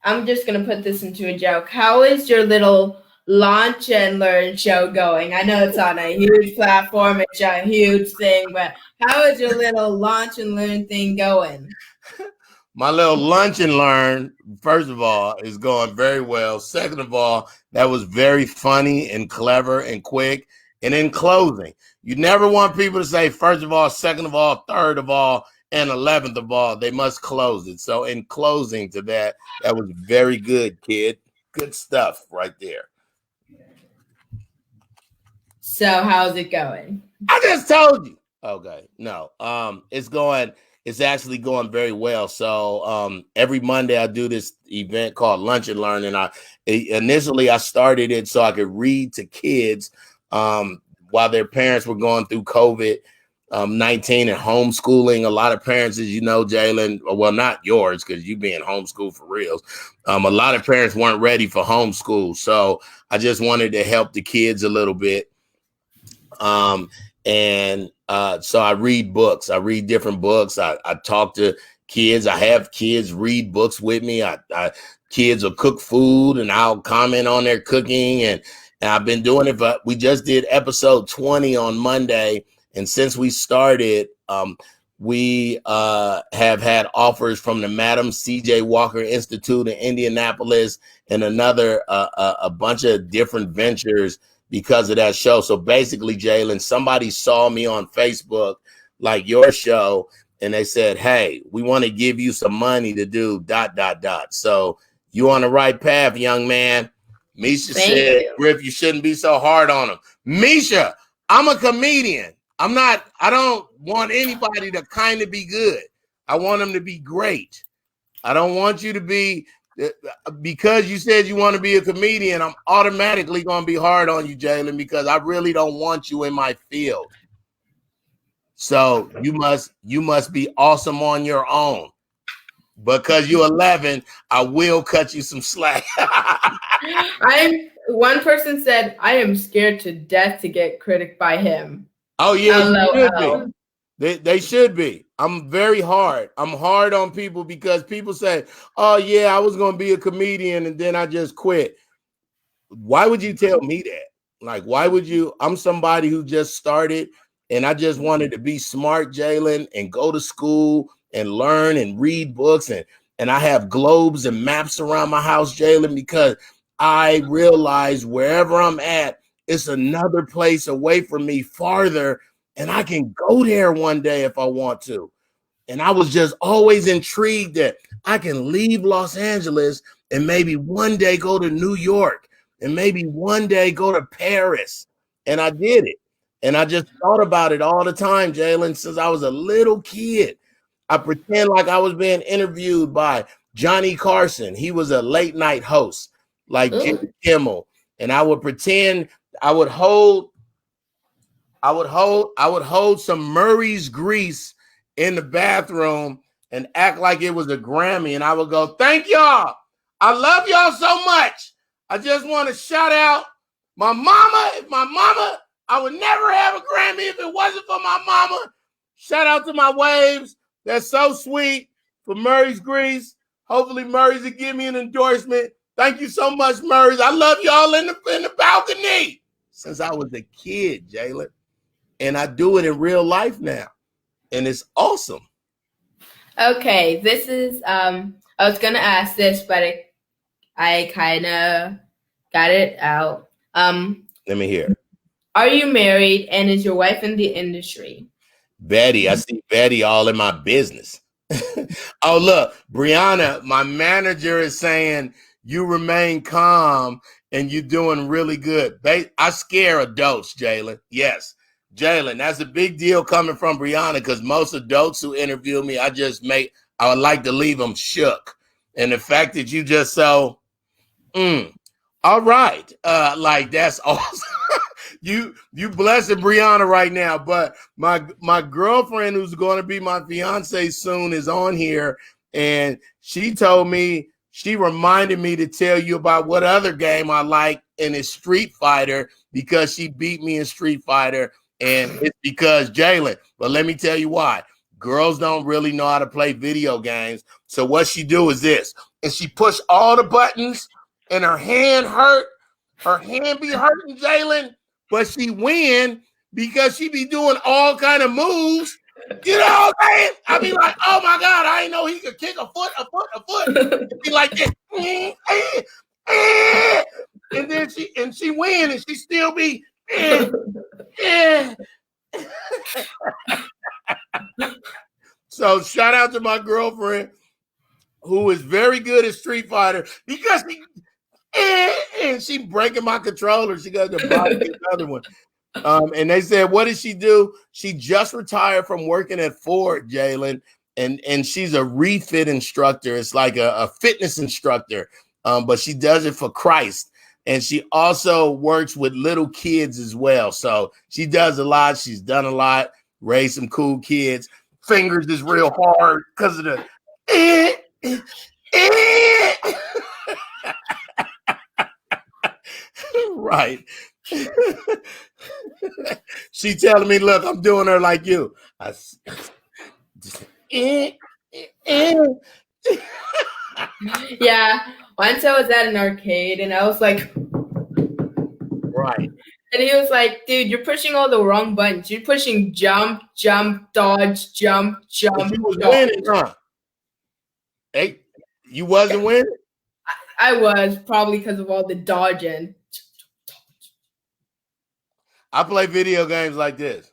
I'm just gonna put this into a joke. How is your little launch and learn show going? I know it's on a huge platform, it's a huge thing, but how is your little launch and learn thing going? My little lunch and learn, first of all, is going very well. Second of all, that was very funny and clever and quick. And in closing, you never want people to say first of all, second of all, third of all, and 11th of all. They must close it. So in closing to that was very good, kid. Good stuff right there. So how's it going? I just told you. Okay. No. It's actually going very well. So every Monday I do this event called Lunch and Learn. And initially I started it so I could read to kids while their parents were going through COVID-19 and homeschooling. A lot of parents, as you know, Jalen, well, not yours, because you being homeschooled for reals. A lot of parents weren't ready for homeschool. So I just wanted to help the kids a little bit. So I read books. I read different books. I talk to kids. I have kids read books with me. Kids will cook food and I'll comment on their cooking. And I've been doing it, but we just did episode 20 on Monday. And since we started, we have had offers from the Madam C.J. Walker Institute in Indianapolis and a bunch of different ventures because of that show. So basically, Jalen, somebody saw me on Facebook, like your show, and they said, hey, we want to give you some money to do ... So you on the right path, young man. Misha said, Griff, you shouldn't be so hard on him. Misha, I'm a comedian. I don't want anybody to kind of be good. I want them to be great. I don't want you to be, because you said you want to be a comedian, I'm automatically going to be hard on you, Jalen, because I really don't want you in my field. So you must be awesome on your own. Because you're 11, I will cut you some slack. One person said, I am scared to death to get critiqued by him. Oh, yeah, you should be. They should be. I'm very hard. I'm hard on people because people say, oh, yeah, I was going to be a comedian and then I just quit. Why would you tell me that? Like, why would you? I'm somebody who just started and I just wanted to be smart, Jalen, and go to school and learn and read books. And I have globes and maps around my house, Jalen, because I realize wherever I'm at, it's another place away from me farther, and I can go there one day if I want to. And I was just always intrigued that I can leave Los Angeles and maybe one day go to New York and maybe one day go to Paris. And I did it. And I just thought about it all the time, Jalen, since I was a little kid. I pretend like I was being interviewed by Johnny Carson. He was a late night host, like Jimmy Kimmel. And I would pretend I would hold some Murray's grease in the bathroom and act like it was a Grammy. And I would go, thank y'all. I love y'all so much. I just want to shout out my mama. If my mama, I would never have a Grammy if it wasn't for my mama. Shout out to my waves. That's so sweet for Murray's grease. Hopefully Murray's will give me an endorsement. Thank you so much, Murray's. I love y'all in the balcony since I was a kid, Jalen. And I do it in real life now. and it's awesome. Okay, this is I was gonna ask this, but I kind of got it out. Let me hear. Are you married, and is your wife in the industry? Betty, I see Betty all in my business. Oh, look, Brianna, my manager is saying you remain calm and you're doing really good. I scare adults, Jalen. Yes, Jalen, that's a big deal coming from Brianna because most adults who interview me, I would like to leave them shook. And the fact that you just so, all right, like that's awesome. You blessing Brianna right now, but my girlfriend who's going to be my fiance soon is on here, and she told me, she reminded me to tell you about what other game I like, and it's Street Fighter, because she beat me in Street Fighter, and it's because Jalen. But let me tell you why. Girls don't really know how to play video games, so what she do is this, and she push all the buttons, and her hand hurt. Her hand be hurting, Jalen. But she win because she be doing all kind of moves. You know what I'm saying? I be like, oh my God, I didn't know he could kick a foot. It'd be like this. And then she win, and she still be. So shout out to my girlfriend who is very good at Street Fighter because and she breaking my controller. She got to buy the other one. And they said, what did she do? She just retired from working at Ford, Jalen, and she's a refit instructor. It's like a fitness instructor, but she does it for Christ. And she also works with little kids as well. So she does a lot. She's done a lot, raised some cool kids. Fingers is real hard because of the right. She telling me, look, I'm doing her like you. Yeah. Once I was at an arcade and I was like, right. And he was like, dude, you're pushing all the wrong buttons. You're pushing jump, dodge, jump. But you was winning, huh? Hey, you wasn't winning? I was, probably because of all the dodging. I play video games like this.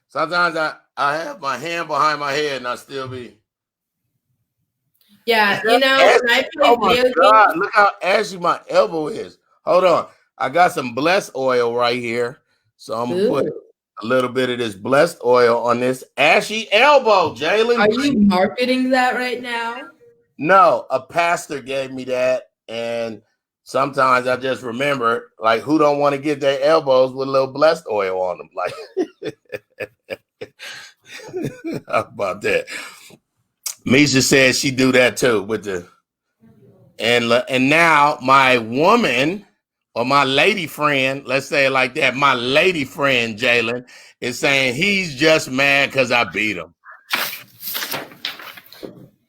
Sometimes I have my hand behind my head and I still be. Yeah, you know, when I play video games. God, look how ashy my elbow is. Hold on. I got some blessed oil right here. So I'm going to put a little bit of this blessed oil on this ashy elbow, Jalen. Are you marketing that right now? No, a pastor gave me that. And sometimes I just remember, like, who don't want to get their elbows with a little blessed oil on them? Like, how about that? Misha said she do that too with the, and now my woman or my lady friend, let's say it like that, my lady friend Jalen is saying he's just mad because I beat him.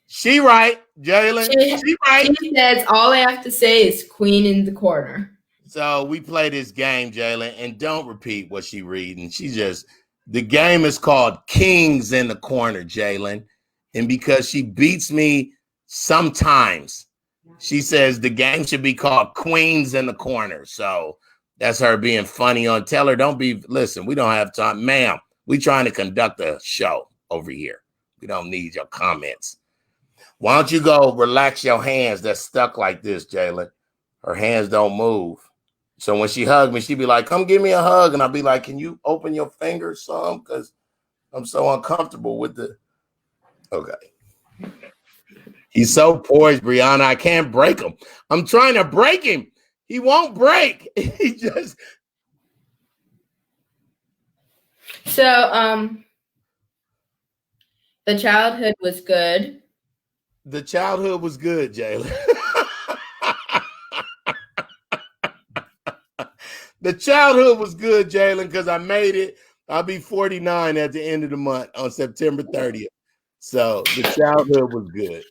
She right, Jalen. She right. She says all I have to say is queen in the corner. So we play this game, Jalen, and don't repeat what she reading. The game is called Kings in the Corner, Jalen. And because she beats me sometimes, she says the game should be called Queens in the Corner. So that's her being funny on. Tell her, listen, we don't have time. Ma'am, we trying to conduct a show over here. We don't need your comments. Why don't you go relax your hands that's stuck like this, Jalen? Her hands don't move. So when she hugged me, she'd be like, come give me a hug. And I'd be like, can you open your fingers some? Because I'm so uncomfortable with the... Okay. He's so poised, Brianna. I can't break him. I'm trying to break him. He won't break. He just... So, the childhood was good. The childhood was good, Jalen. The childhood was good, Jalen, because I made it. I'll be 49 at the end of the month on September 30th. So the childhood was good.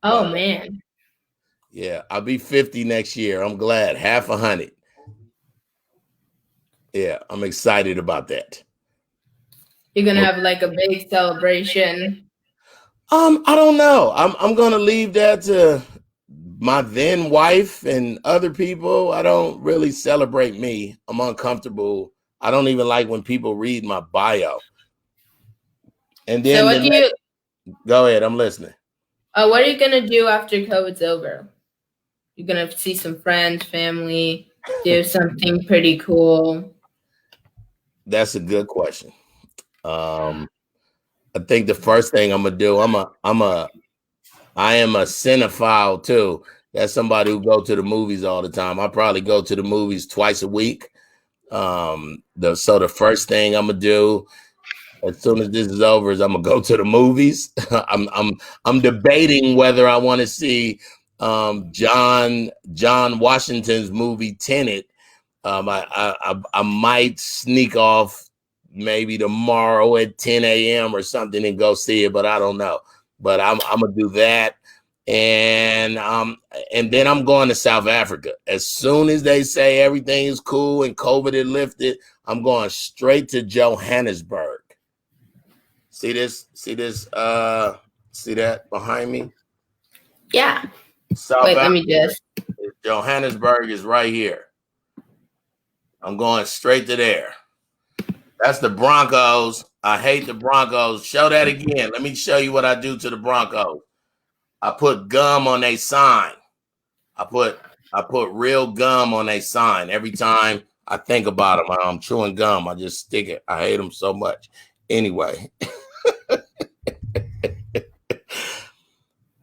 Oh, man. Yeah, I'll be 50 next year. I'm glad. 50. Yeah, I'm excited about that. You're gonna have like a big celebration. I don't know. I'm gonna leave that to my then wife and other people. I don't really celebrate me. I'm uncomfortable. I don't even like when people read my bio. And then So what do you? go ahead. I'm listening. What are you gonna do after COVID's over? You're gonna see some friends, family, do something pretty cool. That's a good question. I think the first thing I'm gonna do, I am a cinephile too. That's somebody who go to the movies all the time. I probably go to the movies twice a week. So the first thing I'm gonna do as soon as this is over is I'm gonna go to the movies. I'm debating whether I want to see John Washington's movie Tenet. I might sneak off maybe tomorrow at 10 a.m. or something and go see it, but I don't know. But I'm gonna do that, and then I'm going to South Africa as soon as they say everything is cool and COVID is lifted. I'm going straight to Johannesburg. See this? See that behind me? Yeah. South Wait, Africa, let me just. Johannesburg is right here. I'm going straight to there. That's the Broncos. I hate the Broncos. Show that again. Let me show you what I do to the Broncos. I put gum on a sign. I put real gum on a sign. Every time I think about them, I'm chewing gum. I just stick it. I hate them so much. Anyway.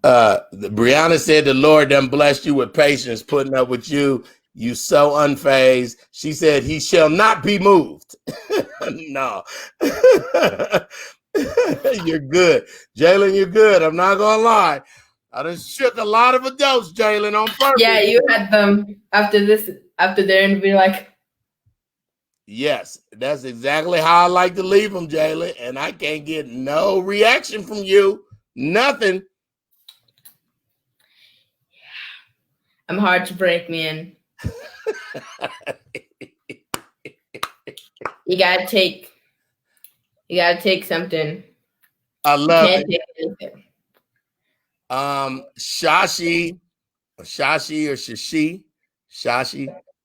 Brianna said the Lord done blessed you with patience, putting up with you. You so unfazed. She said he shall not be moved. No. You're good. Jalen, you're good. I'm not gonna lie. I done shook a lot of adults, Jalen, on purpose. Yeah, you had them after their interview, like. Yes, that's exactly how I like to leave them, Jalen. And I can't get no reaction from you. Nothing. I'm hard to break, man. You gotta take something. I love it. Take anything. Shashi or Shashi.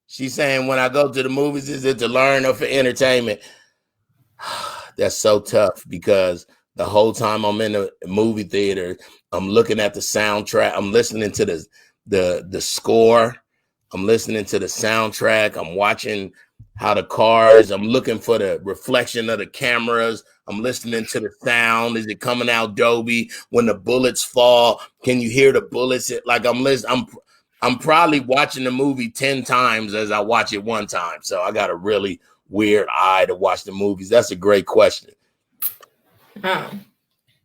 She's saying when I go to the movies, is it to learn or for entertainment? That's so tough because the whole time I'm in the movie theater, I'm looking at the soundtrack. I'm listening to the score. I'm listening to the soundtrack. I'm watching how the cars. I'm looking for the reflection of the cameras. I'm listening to the sound. Is it coming out Dolby? When the bullets fall, can you hear the bullets? Like I'm listening. I'm probably watching the movie 10 times as I watch it one time. So I got a really weird eye to watch the movies. That's a great question. Oh.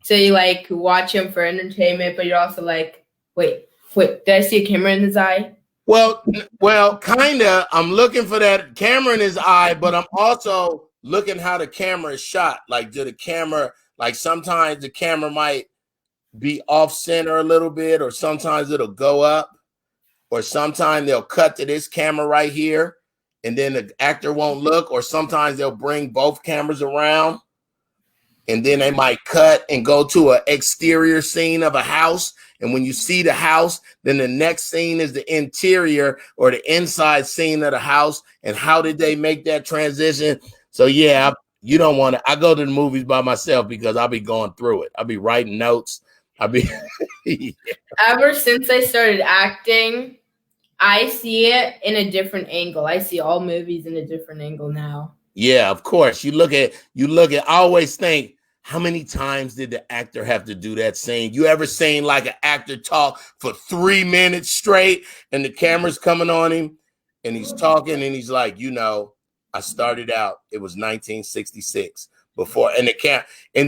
So you like watch him for entertainment, but you're also like, wait, did I see a camera in his eye? Well, kinda. I'm looking for that camera in his eye, but I'm also looking how the camera is shot. Like, do the camera, like sometimes the camera might be off center a little bit, or sometimes it'll go up, or sometimes they'll cut to this camera right here, and then the actor won't look, or sometimes they'll bring both cameras around, and then they might cut and go to an exterior scene of a house. And when you see the house, then the next scene is the interior or the inside scene of the house. And how did they make that transition? So yeah, you don't want to. I go to the movies by myself because I'll be going through it. I'll be writing notes. Ever since I started acting, I see it in a different angle. I see all movies in a different angle now. Yeah, of course. You look at, I always think, how many times did the actor have to do that scene? You ever seen like an actor talk for 3 minutes straight and the camera's coming on him and he's talking and he's like, I started out, it was 1966 before, and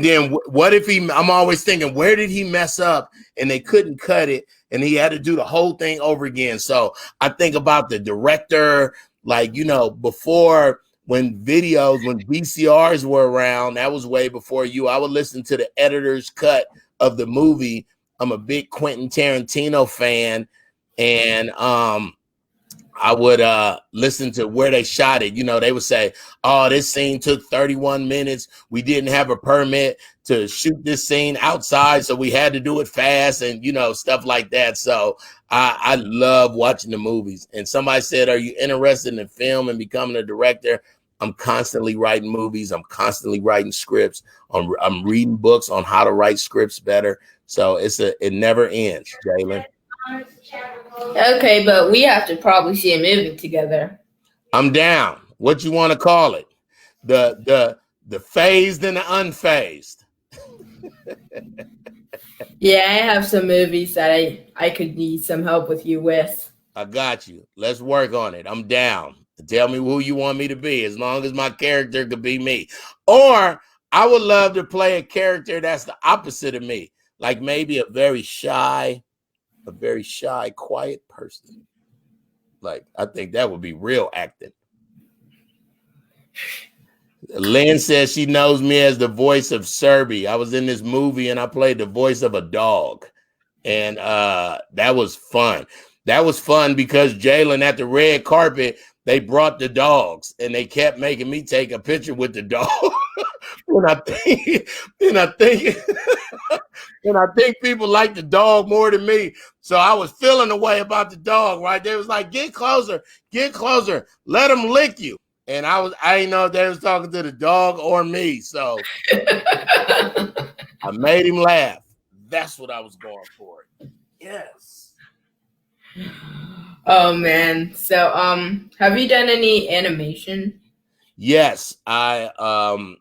then what if I'm always thinking, where did he mess up and they couldn't cut it and he had to do the whole thing over again? So I think about the director, like, before, when VCRs were around, that was way before you. I would listen to the editor's cut of the movie. I'm a big Quentin Tarantino fan, and I would listen to where they shot it. You know, they would say, oh, this scene took 31 minutes. We didn't have a permit to shoot this scene outside, so we had to do it fast, and, you know, stuff like that. So I love watching the movies. And somebody said, are you interested in film and becoming a director? I'm constantly writing movies. I'm constantly writing scripts. I'm reading books on how to write scripts better. So it never ends, Jalen. Okay, but we have to probably see a movie together. I'm down. What you want to call it? The phased and the unfazed. Yeah, I have some movies that I could need some help with you with. I got you. Let's work on it. I'm down. Tell me who you want me to be, as long as my character could be me. Or I would love to play a character that's the opposite of me, like maybe a very shy, quiet person. Like, I think that would be real acting. Lynn says she knows me as the voice of Serby. I was in this movie and I played the voice of a dog. And that was fun. That was fun because Jalen, at the red carpet, they brought the dogs and they kept making me take a picture with the dog. and I think people like the dog more than me. So I was feeling the way about the dog, right? They was like, get closer, let him lick you. And I didn't know if they was talking to the dog or me. So I made him laugh. That's what I was going for. Yes. Oh man. So have you done any animation? Yes, I'm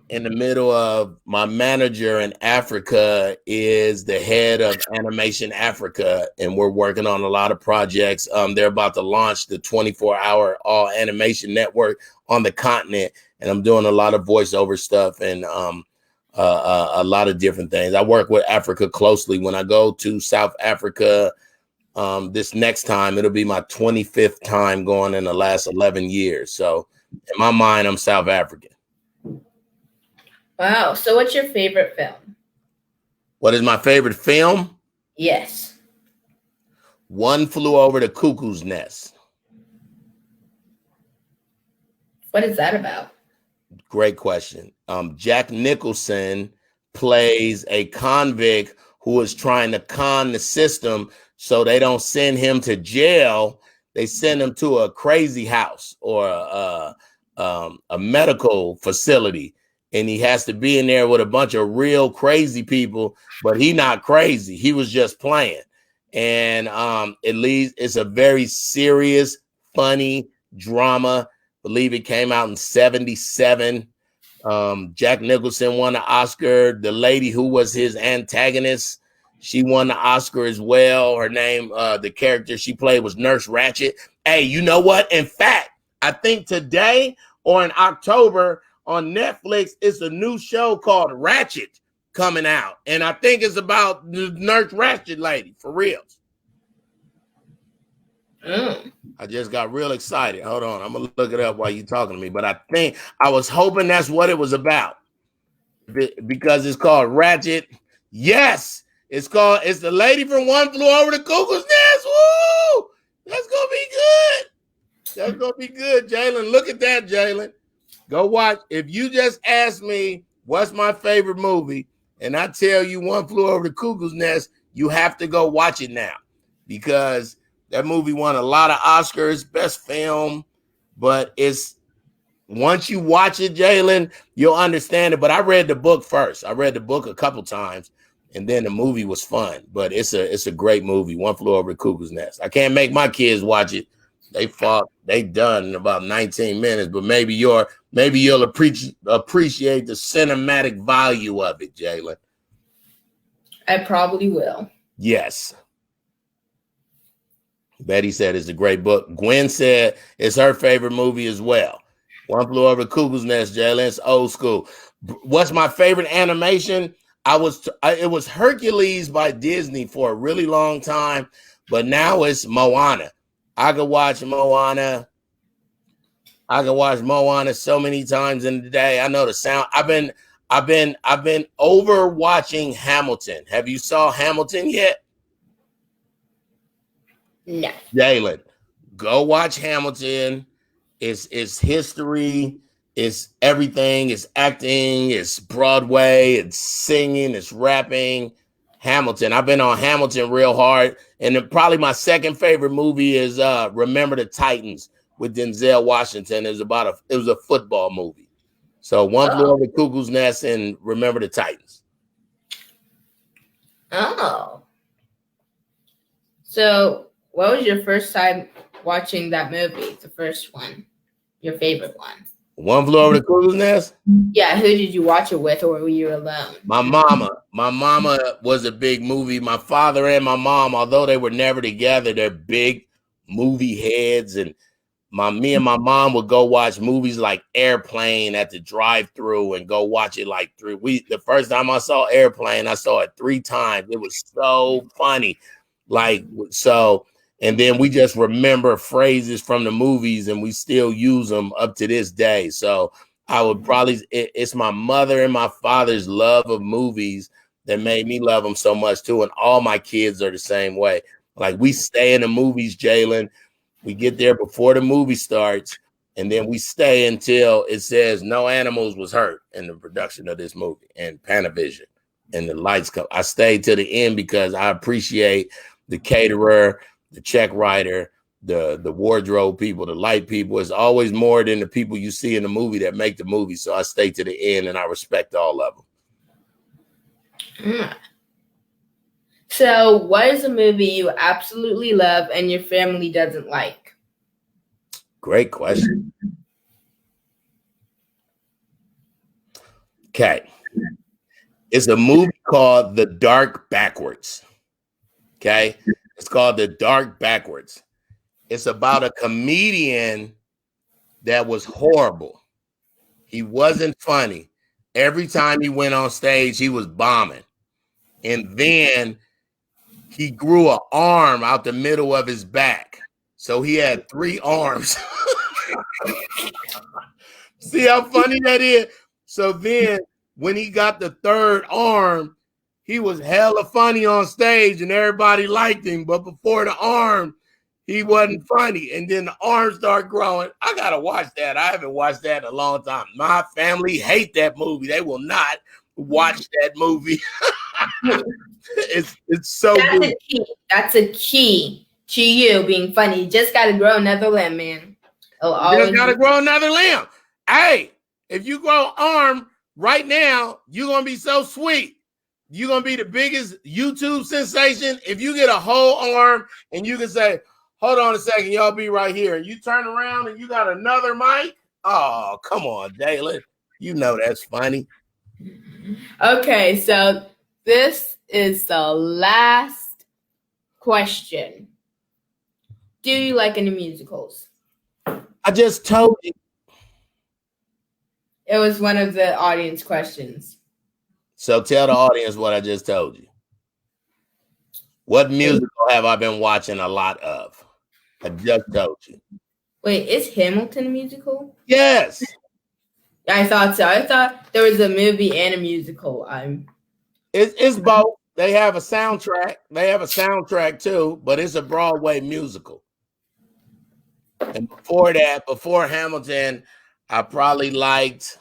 in the middle of, my manager in Africa is the head of Animation Africa, and we're working on a lot of projects. They're about to launch the 24-hour all animation network on the continent, and I'm doing a lot of voiceover stuff and a lot of different things. I work with Africa closely. When I go to South Africa this next time, it'll be my 25th time going in the last 11 years. So in my mind, I'm South African. Wow. So what's your favorite film? What is my favorite film? Yes. One Flew Over the Cuckoo's Nest. What is that about? Great question. Jack Nicholson plays a convict who is trying to con the system so they don't send him to jail. They send him to a crazy house or a medical facility. And he has to be in there with a bunch of real crazy people, but he not crazy. He was just playing. And it's a very serious, funny drama. I believe it came out in 1977. Jack Nicholson won an Oscar. The lady who was his antagonist, she won the Oscar as well. Her name, the character she played was Nurse Ratched. Hey, you know what? In fact, I think today or in October, on Netflix, it's a new show called Ratched coming out. And I think it's about the Nurse Ratched lady, for real. I just got real excited. Hold on. I'm going to look it up while you're talking to me. But I was hoping that's what it was about. Because it's called Ratched. Yes, it's the lady from One Flew Over the Cuckoo's Nest. Woo! That's going to be good. That's going to be good, Jalen. Look at that, Jalen. Go watch. If you just ask me what's my favorite movie, and I tell you One Flew Over the Cuckoo's Nest, you have to go watch it now, because that movie won a lot of Oscars, best film. But it's, once you watch it, Jalen, you'll understand it. But I read the book first. I read the book a couple times, and then the movie was fun. But it's a great movie, One Flew Over the Cuckoo's Nest. I can't make my kids watch it. They done in about 19 minutes, but maybe you'll appreciate the cinematic value of it, Jalen. I probably will. Yes. Betty said it's a great book. Gwen said it's her favorite movie as well. One Flew Over the Cuckoo's Nest, Jalen. It's old school. What's my favorite animation? It was Hercules by Disney for a really long time, but now it's Moana. I could watch Moana so many times in the day. I know the sound. I've been over watching Hamilton. Have you saw Hamilton yet? No. Jalen, go watch Hamilton. It's history. It's everything. It's acting. It's Broadway. It's singing. It's rapping. Hamilton. I've been on Hamilton real hard. And then probably my second favorite movie is Remember the Titans with Denzel Washington. It was a football movie. So One Flew Over the Cuckoo's Nest and Remember the Titans. Oh. So what was your first time watching that movie? The first one. Your favorite one. One Flew Over the Cuckoo's Nest? Yeah, who did you watch it with, or were you alone? My mama. My mama was a big movie. My father and my mom, although they were never together, they're big movie heads. And me and my mom would go watch movies like Airplane at the drive-thru and go watch it like the first time I saw Airplane, I saw it 3 times. It was so funny. And then we just remember phrases from the movies and we still use them up to this day. So I would probably, it's my mother and my father's love of movies that made me love them so much too. And all my kids are the same way. Like we stay in the movies, Jalen. We get there before the movie starts, and then we stay until it says no animals was hurt in the production of this movie and Panavision and the lights come. I stayed to the end because I appreciate the caterer, the check writer, the wardrobe people, the light people. It's always more than the people you see in the movie that make the movie. So I stay to the end and I respect all of them. So what is a movie you absolutely love and your family doesn't like? Great question. Okay. It's a movie called The Dark Backwards. Okay. It's called The Dark Backwards. It's about a comedian that was horrible. He wasn't funny. Every time he went on stage, he was bombing. And then he grew an arm out the middle of his back. So he had 3 arms. See how funny that is? So then when he got the 3rd arm, he was hella funny on stage and everybody liked him. But before the arm, he wasn't funny. And then the arm started growing. I got to watch that. I haven't watched that in a long time. My family hate that movie. They will not watch that movie. It's so good. That's a key to you being funny. You just got to grow another limb, man. You just got to grow another limb. Hey, if you grow an arm right now, you're going to be so sweet. You're going to be the biggest YouTube sensation. If you get a whole arm and you can say, hold on a second, y'all be right here. And you turn around and you got another mic. Oh, come on, Jalen. You know that's funny. Okay, so this is the last question. Do you like any musicals? I just told you. It was one of the audience questions. So tell the audience what I just told you. What musical have I been watching a lot of? I just told you. Wait, is Hamilton a musical? Yes. I thought so. I thought there was a movie and a musical. It's both. They have a soundtrack. They have a soundtrack too, but it's a Broadway musical. And before Hamilton, I probably liked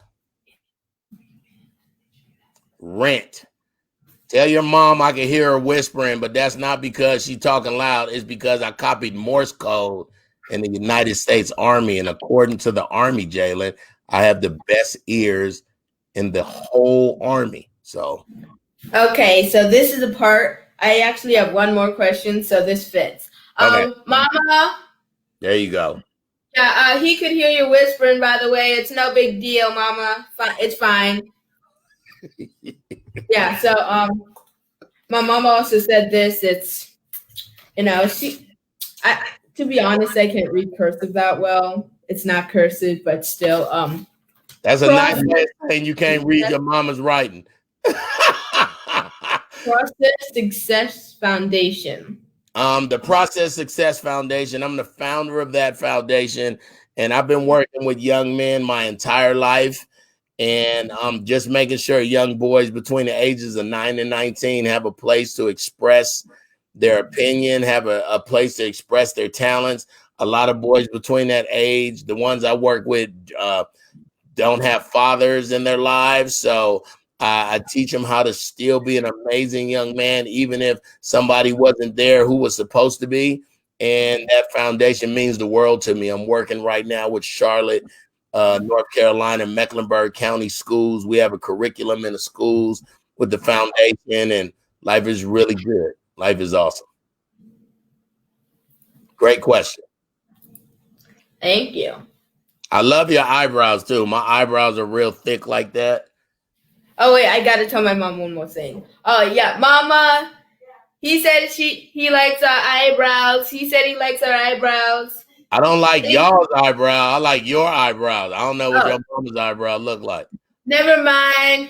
Rent. Tell your mom I can hear her whispering, but that's not because she's talking loud. It's because I copied Morse code in the United States Army. And according to the Army, Jalen, I have the best ears in the whole Army. So. Okay, so this is the part. I actually have one more question, so this fits. Okay. Mama. There you go. Yeah, he could hear you whispering, by the way. It's no big deal, Mama. It's fine. Yeah, so my mom also said this. It's, to be honest, I can't read cursive that well. It's not cursive, but still. That's a nice thing. You can't read your mama's writing. Process Success Foundation. The Process Success Foundation. I'm the founder of that foundation, and I've been working with young men my entire life. And just making sure young boys between the ages of 9 and 19 have a place to express their opinion, have a place to express their talents. A lot of boys between that age, the ones I work with, don't have fathers in their lives. So I teach them how to still be an amazing young man, even if somebody wasn't there who was supposed to be. And that foundation means the world to me. I'm working right now with Charlotte, North Carolina, Mecklenburg County schools. We have a curriculum in the schools with the foundation, and life is really good. Life is awesome. Great question. Thank you. I love your eyebrows too. My eyebrows are real thick like that. Oh wait, I gotta tell my mom one more thing. Oh yeah, Mama. He said he likes our eyebrows. He said he likes our eyebrows. I don't like y'all's eyebrow. I like your eyebrows. I don't know what your mama's eyebrow look like. Never mind.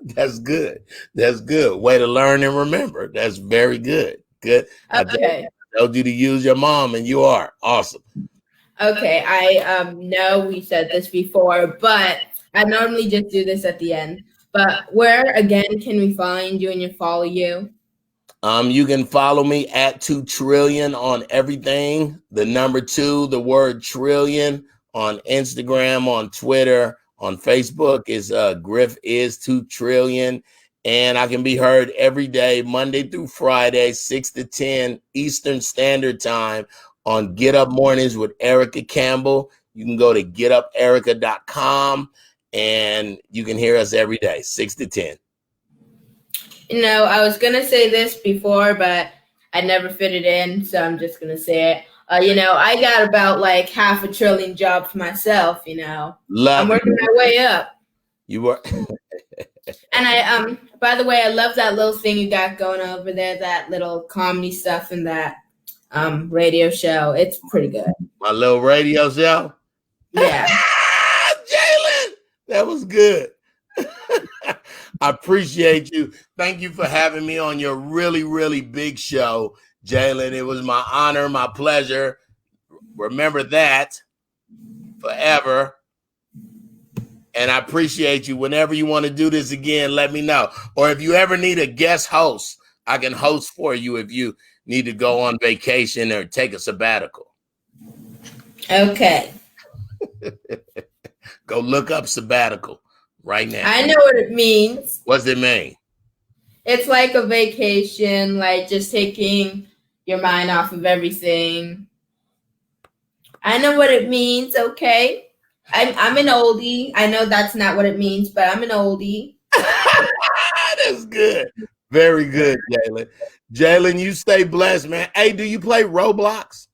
That's good. That's good. Way to learn and remember. That's very good. Good. Okay. I told you to use your mom, and you are awesome. Okay, I know we said this before, but I normally just do this at the end. But where again can we find you and follow you? You can follow me at 2 trillion on everything. The number 2, the word trillion on Instagram, on Twitter, on Facebook is Griff is 2 trillion. And I can be heard every day, Monday through Friday, 6 to 10 Eastern Standard Time on Get Up Mornings with Erica Campbell. You can go to getuperica.com and you can hear us every day, 6 to 10. You know, I was going to say this before, but I never fit it in, so I'm just going to say it. You know, I got about like 500 billion jobs myself, you know. I'm working my way up. You were. And I, by the way, I love that little thing you got going over there, that little comedy stuff in that radio show. It's pretty good. My little radio show? Yeah. Jalen, that was good. I appreciate you. Thank you for having me on your really, really big show, Jalen. It was my honor, my pleasure. Remember that forever. And I appreciate you. Whenever you want to do this again, let me know. Or if you ever need a guest host, I can host for you if you need to go on vacation or take a sabbatical. Okay. Go look up sabbatical right now. I know what it means. What's it mean? It's like a vacation, like just taking your mind off of everything. I know what it means, okay? I'm an oldie. I know that's not what it means, but I'm an oldie. That's good. Very good, Jalen. Jalen, you stay blessed, man. Hey, do you play Roblox?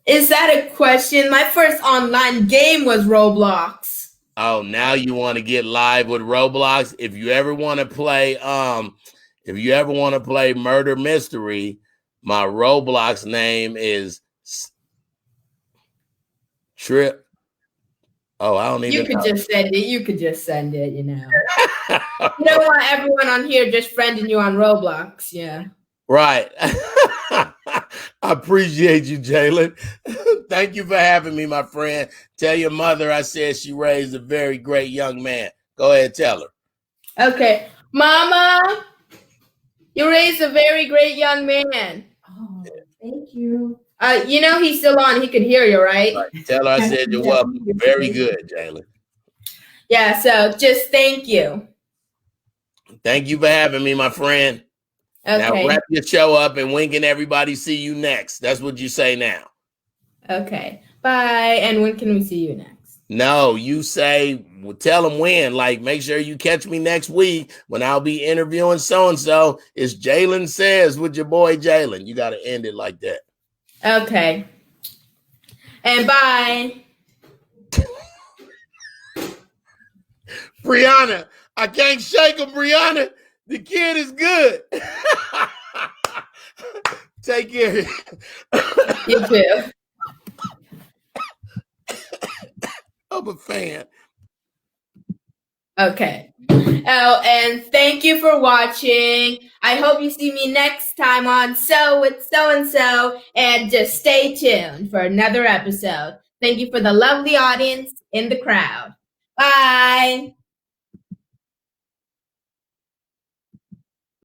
Is that a question? My first online game was Roblox. Oh, now you want to get live with Roblox? If you ever want to play, Murder Mystery, my Roblox name is Trip. Oh, I don't even You could know. just send it. You could just send it, you know. You don't want everyone on here just friending you on Roblox, yeah. Right. I appreciate you, Jalen. Thank you for having me, my friend. Tell your mother I said she raised a very great young man. Go ahead, tell her. Okay. Mama, you raised a very great young man. Oh, thank you. You know he's still on. He could hear you, right? Tell her I said you're welcome. Very good, Jalen. Yeah, so just thank you. Thank you for having me, my friend. Okay. Now wrap your show up and wink and everybody see you next. That's what you say now. Okay. Bye. And when can we see you next? No, you say, well, tell them when. Like, make sure you catch me next week when I'll be interviewing so-and-so. It's Jalen Says with your boy Jalen. You got to end it like that. Okay. And bye. Brianna, I can't shake him, Brianna. The kid is good. Take care. You too. I'm a fan. Okay. Oh, and thank you for watching. I hope you see me next time on So with So-and-so, and just stay tuned for another episode. Thank you for the lovely audience in the crowd. Bye.